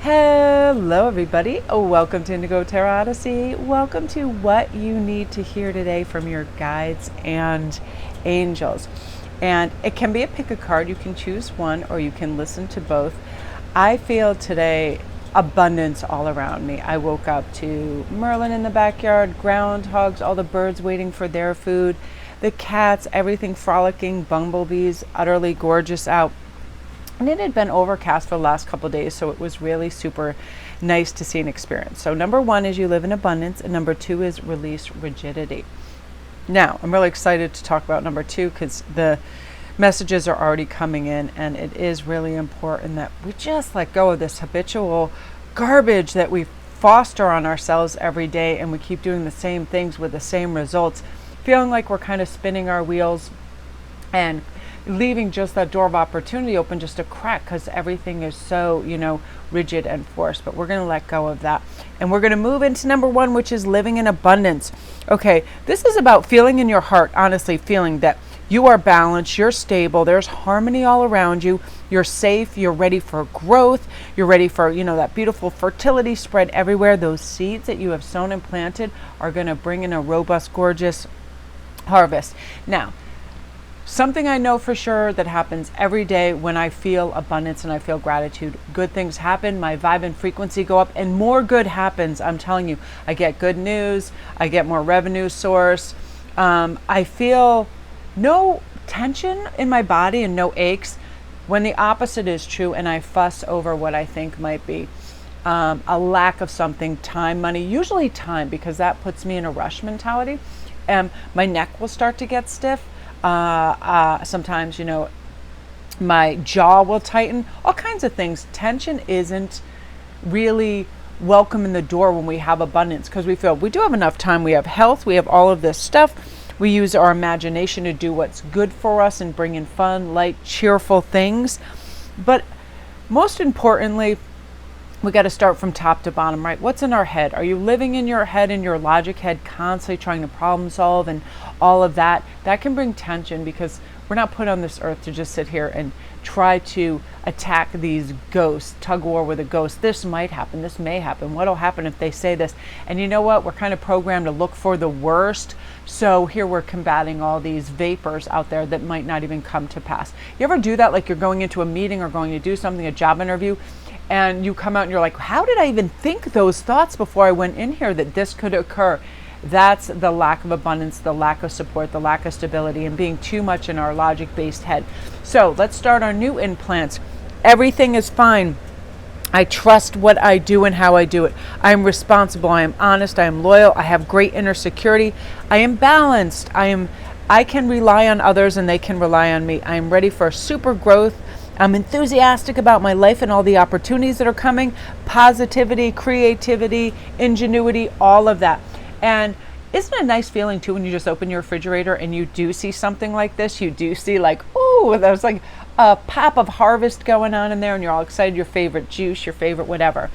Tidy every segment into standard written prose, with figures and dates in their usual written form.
Hello everybody, welcome to Indigo Tarot Odyssey. Welcome to what you need to hear today from your guides and angels. And it can be a pick a card, you can choose one or you can listen to both. I feel today abundance all around me. I woke up to Merlin in the backyard, groundhogs, all the birds waiting for their food, the cats, everything frolicking, bumblebees, utterly gorgeous out. And it had been overcast for the last couple of days, so it was really super nice to see and experience. So number one is you live in abundance, and number two is release rigidity. Now, I'm really excited to talk about number two because the messages are already coming in, and it is really important that we just let go of this habitual garbage that we foster on ourselves every day, and we keep doing the same things with the same results, feeling like we're kind of spinning our wheels and leaving just that door of opportunity open just a crack because everything is so, rigid and forced. But we're going to let go of that. And we're going to move into number one, which is living in abundance. Okay, this is about feeling in your heart, honestly, feeling that you are balanced, you're stable, there's harmony all around you, you're safe, you're ready for growth, you're ready for, that beautiful fertility spread everywhere. Those seeds that you have sown and planted are going to bring in a robust, gorgeous harvest. Now, something I know for sure that happens every day when I feel abundance and I feel gratitude. Good things happen, my vibe and frequency go up, and more good happens. I'm telling you, I get good news, I get more revenue source. I feel no tension in my body and no aches when the opposite is true, and I fuss over what I think might be a lack of something, time, money, usually time, because that puts me in a rush mentality. My neck will start to get stiff. Sometimes, my jaw will tighten, all kinds of things. Tension isn't really welcome in the door when we have abundance, because we feel we do have enough time. We have health. We have all of this stuff. We use our imagination to do what's good for us and bring in fun, light, cheerful things. But most importantly, we got to start from top to bottom, right? What's in our head? Are you living in your head, in your logic head, constantly trying to problem solve and all of that? That can bring tension because we're not put on this earth to just sit here and try to attack these ghosts, tug war with a ghost. This might happen. This may happen. What'll happen if they say this? And you know what? We're kind of programmed to look for the worst. So here we're combating all these vapors out there that might not even come to pass. You ever do that? Like you're going into a meeting or going to do something, a job interview, and you come out and you're like, how did I even think those thoughts before I went in here that this could occur? That's the lack of abundance, the lack of support, the lack of stability, and being too much in our logic-based head. So let's start our new implants. Everything is fine. I trust what I do and how I do it. I am responsible. I am honest. I am loyal. I have great inner security. I am balanced. I can rely on others and they can rely on me. I am ready for super growth. I'm enthusiastic about my life and all the opportunities that are coming. Positivity, creativity, ingenuity, all of that. And isn't it a nice feeling too when you just open your refrigerator and you do see something like this? You do see like, ooh, there's like a pop of harvest going on in there and you're all excited, your favorite juice, your favorite whatever.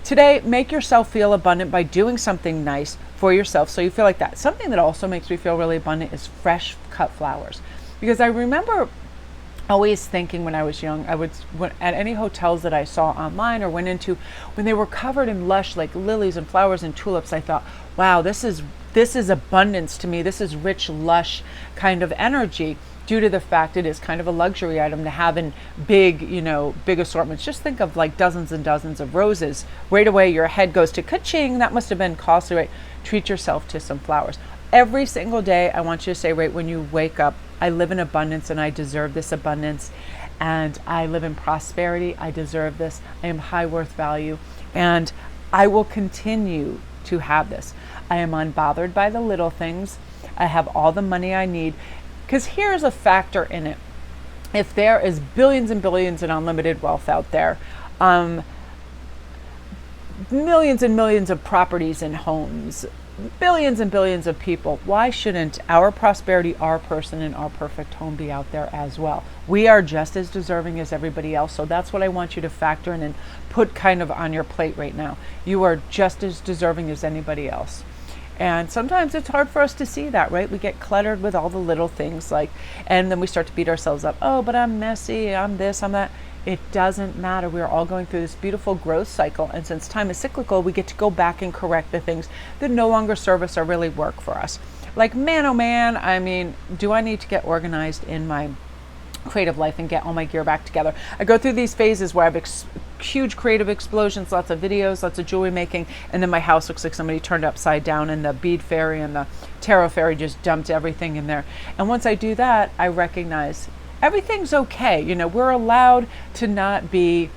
Today, make yourself feel abundant by doing something nice for yourself so you feel like that. Something that also makes me feel really abundant is fresh cut flowers. Because I remember always thinking when I was young, I would, at any hotels that I saw online or went into, when they were covered in lush, like lilies and flowers and tulips, I thought, wow, this is abundance to me. This is rich, lush kind of energy due to the fact it is kind of a luxury item to have in big, big assortments. Just think of like dozens and dozens of roses. Right away, your head goes to ka-ching. That must have been costly, right? Treat yourself to some flowers. Every single day, I want you to say, right when you wake up, I live in abundance and I deserve this abundance. And I live in prosperity. I deserve this. I am high worth value. And I will continue to have this. I am unbothered by the little things. I have all the money I need. Because here's a factor in it. If there is billions and billions in unlimited wealth out there, millions and millions of properties and homes, billions and billions of people, why shouldn't our prosperity, our person, and our perfect home be out there as well? We are just as deserving as everybody else. So that's what I want you to factor in and put kind of on your plate right now. You are just as deserving as anybody else. And sometimes it's hard for us to see that, right? We get cluttered with all the little things, like, and then we start to beat ourselves up. Oh, but I'm messy, I'm this, I'm that. It doesn't matter. We're all going through this beautiful growth cycle. And since time is cyclical, we get to go back and correct the things that no longer serve us or really work for us. Like, man, oh man, I mean, do I need to get organized in my creative life and get all my gear back together? I go through these phases where I have huge creative explosions, lots of videos, lots of jewelry making, and then my house looks like somebody turned upside down and the bead fairy and the tarot fairy just dumped everything in there. And once I do that, I recognize everything's okay. You know, we're allowed to not be,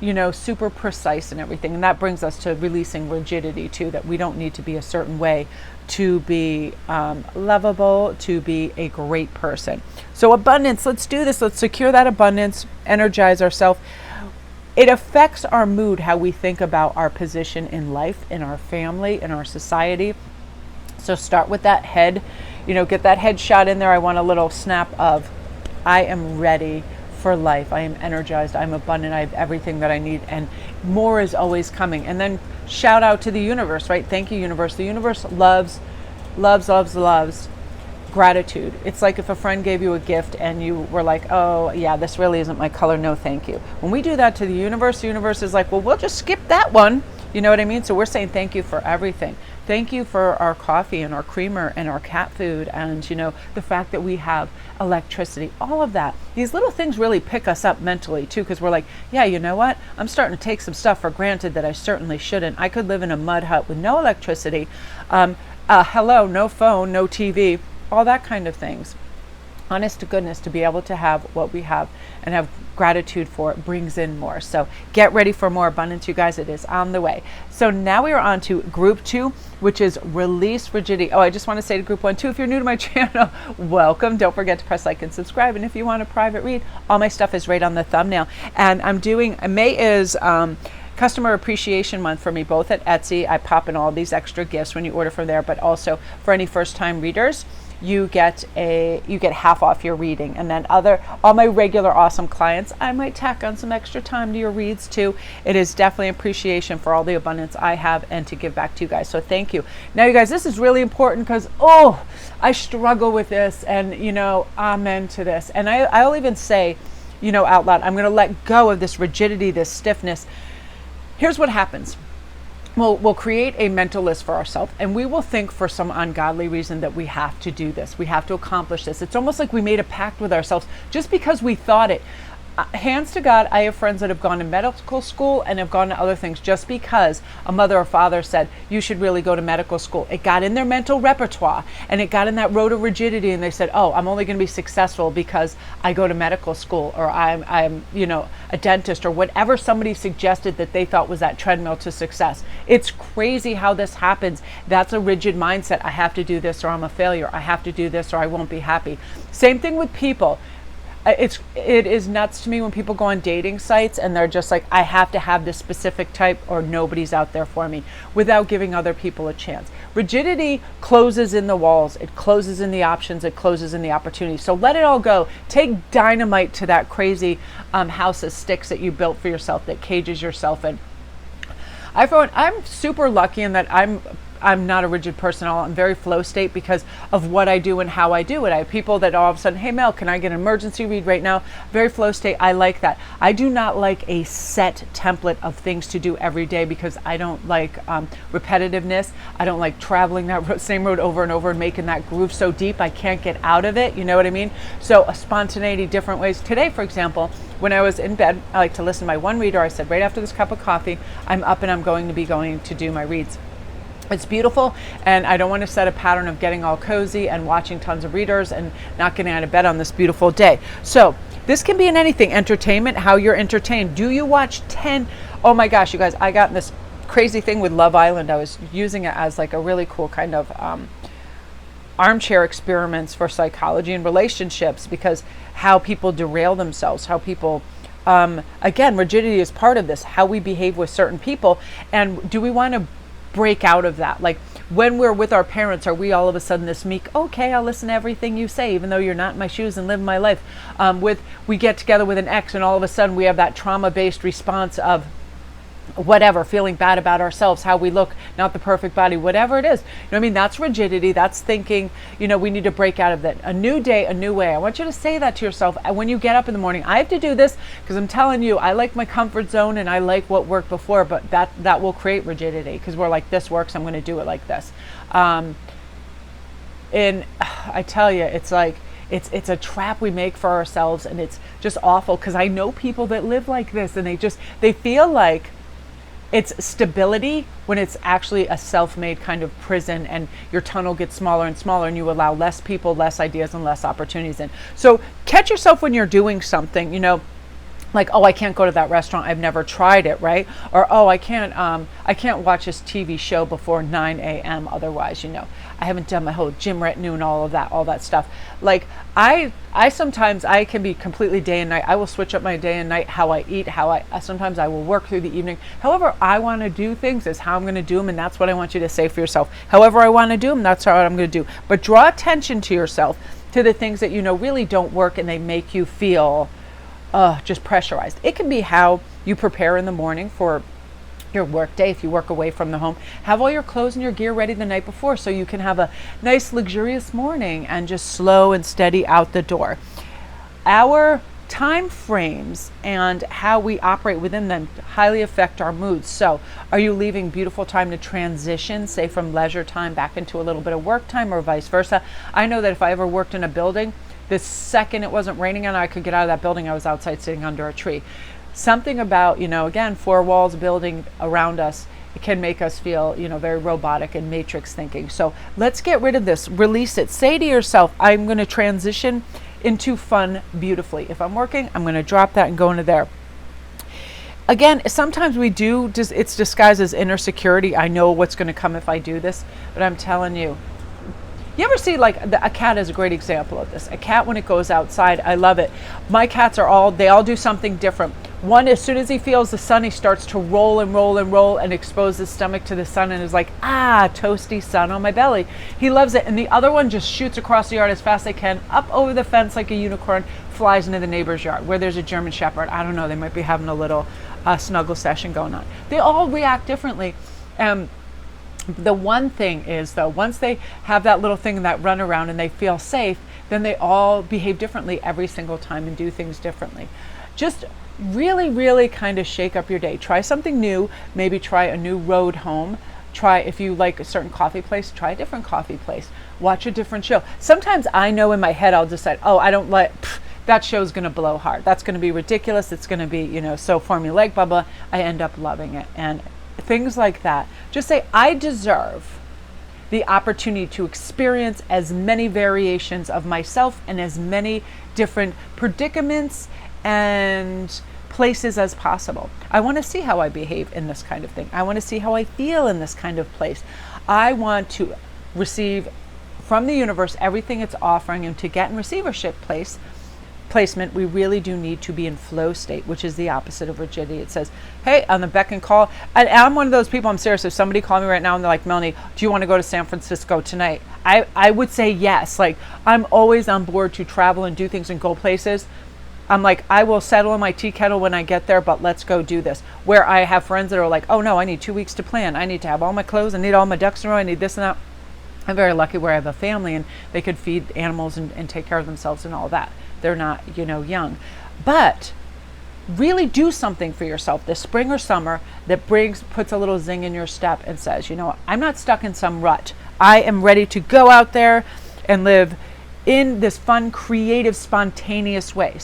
you know, super precise and everything. And that brings us to releasing rigidity too, that we don't need to be a certain way to be lovable, to be a great person. So abundance, let's do this. Let's secure that abundance, energize ourselves. It affects our mood, how we think about our position in life, in our family, in our society. So start with that head, you know, get that head shot in there. I want a little snap of, I am ready for life. I am energized. I'm abundant. I have everything that I need, and more is always coming. And then shout out to the universe, right? Thank you, universe. The universe loves gratitude. It's like if a friend gave you a gift and you were like, oh yeah, this really isn't my color, no thank you. When we do that to the universe is like, well, we'll just skip that one. You know what I mean? So we're saying thank you for everything. Thank you for our coffee and our creamer and our cat food, and, you know, the fact that we have electricity, all of that. These little things really pick us up mentally too, because we're like, yeah, you know what? I'm starting to take some stuff for granted that I certainly shouldn't. I could live in a mud hut with no electricity, hello, no phone, no TV, all that kind of things. Honest to goodness, to be able to have what we have and have gratitude for it brings in more. So get ready for more abundance, you guys. It is on the way. So now we are on to group 2, which is release rigidity. Oh, I just want to say to group 1 too, if you're new to my channel, welcome. Don't forget to press like and subscribe. And if you want a private read, all my stuff is right on the thumbnail. And I'm doing, May is Customer Appreciation Month for me, both at Etsy. I pop in all these extra gifts when you order from there, but also for any first time readers, you get half off your reading. And then all my regular awesome clients, I might tack on some extra time to your reads too. It is definitely appreciation for all the abundance I have and to give back to you guys. So thank you. Now, you guys, this is really important because, I struggle with this, and, you know, amen to this. And I'll even say, you know, out loud, I'm going to let go of this rigidity, this stiffness. Here's what happens. We'll create a mental list for ourselves, and we will think for some ungodly reason that we have to do this. We have to accomplish this. It's almost like we made a pact with ourselves just because we thought it. Hands to God, I have friends that have gone to medical school and have gone to other things just because a mother or father said, you should really go to medical school. It got in their mental repertoire, and it got in that road of rigidity, and they said, oh, I'm only going to be successful because I go to medical school, or I'm you know, a dentist, or whatever somebody suggested that they thought was that treadmill to success. It's crazy how this happens. That's a rigid mindset. I have to do this or I'm a failure. I have to do this or I won't be happy. Same thing with people. It is nuts to me when people go on dating sites and they're just like, I have to have this specific type or nobody's out there for me, without giving other people a chance. Rigidity closes in the walls, it closes in the options, it closes in the opportunities. So let it all go. Take dynamite to that crazy house of sticks that you built for yourself, that cages yourself in. I'm super lucky in that I'm not a rigid person at all. I'm very flow state because of what I do and how I do it. I have people that all of a sudden, hey Mel, can I get an emergency read right now? Very flow state. I like that. I do not like a set template of things to do every day because I don't like repetitiveness. I don't like traveling that same road over and over and making that groove so deep I can't get out of it. You know what I mean? So a spontaneity, different ways. Today, for example, when I was in bed, I like to listen to my one reader. I said, right after this cup of coffee, I'm up and I'm going to do my reads. It's beautiful, and I don't want to set a pattern of getting all cozy and watching tons of readers and not getting out of bed on this beautiful day. So this can be in anything. Entertainment, how you're entertained. Do you watch 10? Oh my gosh, you guys, I got in this crazy thing with Love Island. I was using it as like a really cool kind of armchair experiments for psychology and relationships, because how people derail themselves, how people again, rigidity is part of this, how we behave with certain people. And do we want to break out of that? Like when we're with our parents, are we all of a sudden this meek, okay, I'll listen to everything you say even though you're not in my shoes and live my life? We get together with an ex and all of a sudden we have that trauma-based response of, whatever, feeling bad about ourselves, how we look, not the perfect body, whatever it is. You know what I mean? That's rigidity. That's thinking, you know, we need to break out of that. A new day, a new way. I want you to say that to yourself. And when you get up in the morning, I have to do this because I'm telling you, I like my comfort zone and I like what worked before, but that will create rigidity because we're like, this works, I'm going to do it like this. And I tell you, it's like, it's a trap we make for ourselves, and it's just awful because I know people that live like this, and they feel like it's stability when it's actually a self-made kind of prison, and your tunnel gets smaller and smaller, and you allow less people, less ideas, and less opportunities in. So catch yourself when you're doing something, you know, like, oh, I can't go to that restaurant, I've never tried it, right? Or, oh, I can't watch this TV show before 9 a.m. otherwise, you know, I haven't done my whole gym retinue and all that stuff. Like, I sometimes I can be completely day and night. I will switch up my day and night, how I eat, sometimes I will work through the evening. However I want to do things is how I'm going to do them, and that's what I want you to say for yourself. However I want to do them, that's how I'm going to do. But draw attention to yourself, to the things that you know really don't work and they make you feel just pressurized. It can be how you prepare in the morning for your work day. If you work away from the home, have all your clothes and your gear ready the night before so you can have a nice luxurious morning and just slow and steady out the door. Our time frames and how we operate within them highly affect our moods. So are you leaving beautiful time to transition, say from leisure time back into a little bit of work time, or vice versa? I know that if I ever worked in a building, the second it wasn't raining and I could get out of that building, I was outside sitting under a tree. Something about, you know, again, four walls building around us, it can make us feel, you know, very robotic and matrix thinking. So let's get rid of this, release it. Say to yourself, I'm going to transition into fun beautifully. If I'm working, I'm going to drop that and go into there. Again, sometimes we do, it's disguised as inner security. I know what's going to come if I do this, but I'm telling you, you ever see, like, a cat is a great example of this. A cat, when it goes outside, I love it. My cats they all do something different. One, as soon as he feels the sun, he starts to roll and roll and roll and expose his stomach to the sun and is like, toasty sun on my belly. He loves it. And the other one just shoots across the yard as fast as they can, up over the fence like a unicorn, flies into the neighbor's yard where there's a German Shepherd. I don't know, they might be having a little snuggle session going on. They all react differently. The one thing is, though, once they have that little thing, that run around, and they feel safe, then they all behave differently every single time and do things differently. Just really, really kind of shake up your day. Try something new. Maybe try a new road home. Try, if you like a certain coffee place, try a different coffee place. Watch a different show. Sometimes I know in my head I'll decide, I don't like, that show's going to blow hard. That's going to be ridiculous. It's going to be, you know, so formulaic, blah, blah. I end up loving it. And things like that. Just say, I deserve the opportunity to experience as many variations of myself and as many different predicaments and places as possible. I want to see how I behave in this kind of thing. I want to see how I feel in this kind of place. I want to receive from the universe everything it's offering, and to get in receivership placement, we really do need to be in flow state, which is the opposite of rigidity. It says, hey, on the beck and call, and I'm one of those people, I'm serious, if somebody called me right now and they're like, Melanie, do you want to go to San Francisco tonight? I would say yes. Like, I'm always on board to travel and do things and go places. I'm like, I will settle in my tea kettle when I get there, but let's go do this. Where I have friends that are like, oh no, I need 2 weeks to plan. I need to have all my clothes. I need all my ducks in a row. I need this and that. I'm very lucky where I have a family and they could feed animals and take care of themselves and all that. They're not, you know, young. But really do something for yourself this spring or summer that puts a little zing in your step and says, you know what, I'm not stuck in some rut. I am ready to go out there and live in this fun, creative, spontaneous way.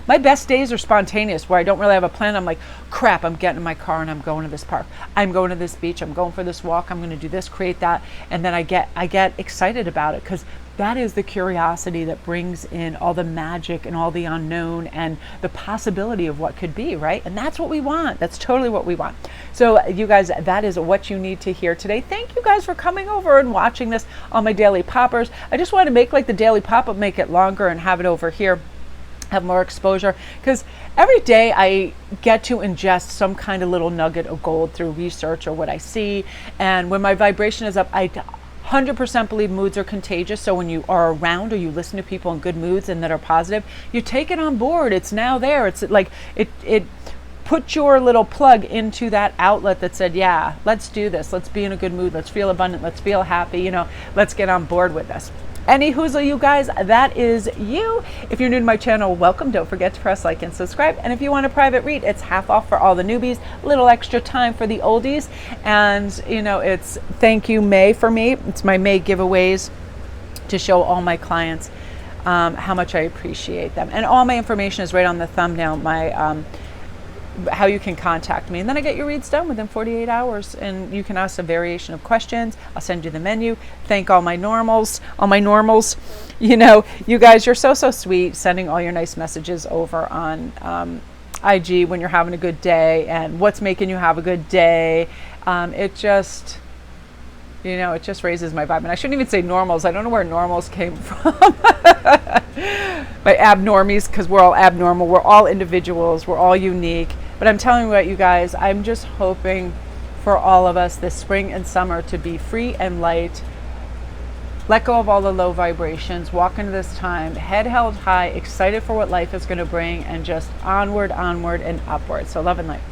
My best days are spontaneous, where I don't really have a plan. I'm like, crap, I'm getting in my car and I'm going to this park. I'm going to this beach. I'm going for this walk. I'm going to do this, create that. And then I get excited about it, because that is the curiosity that brings in all the magic and all the unknown and the possibility of what could be, right? And that's what we want. That's totally what we want. So you guys, that is what you need to hear today. Thank you guys for coming over and watching this on my Daily Poppers. I just want to make like the Daily Pop-Up, make it longer and have it over here, have more exposure, because every day I get to ingest some kind of little nugget of gold through research or what I see. And when my vibration is up, I 100% believe moods are contagious. So when you are around or you listen to people in good moods and that are positive, you take it on board. It's now there. It's like it put your little plug into that outlet that said, yeah, let's do this. Let's be in a good mood. Let's feel abundant. Let's feel happy. You know, let's get on board with this. Any hoozle, you guys, that is you. If you're new to my channel, welcome. Don't forget to press like and subscribe. And if you want a private read, it's half off for all the newbies, a little extra time for the oldies. And, you know, it's thank you May for me. It's my May giveaways to show all my clients how much I appreciate them. And all my information is right on the thumbnail, my how you can contact me. And then I get your reads done within 48 hours. And you can ask a variation of questions. I'll send you the menu. Thank all my normals. You know, you guys, you're so sweet, sending all your nice messages over on IG when you're having a good day and what's making you have a good day. It just, you know, it just raises my vibe. And I shouldn't even say normals. I don't know where normals came from. By abnormies, because we're all abnormal. We're all individuals. We're all unique. But I'm telling you what, you guys, I'm just hoping for all of us this spring and summer to be free and light. Let go of all the low vibrations. Walk into this time, head held high, excited for what life is going to bring, and just onward and upward. So love and light.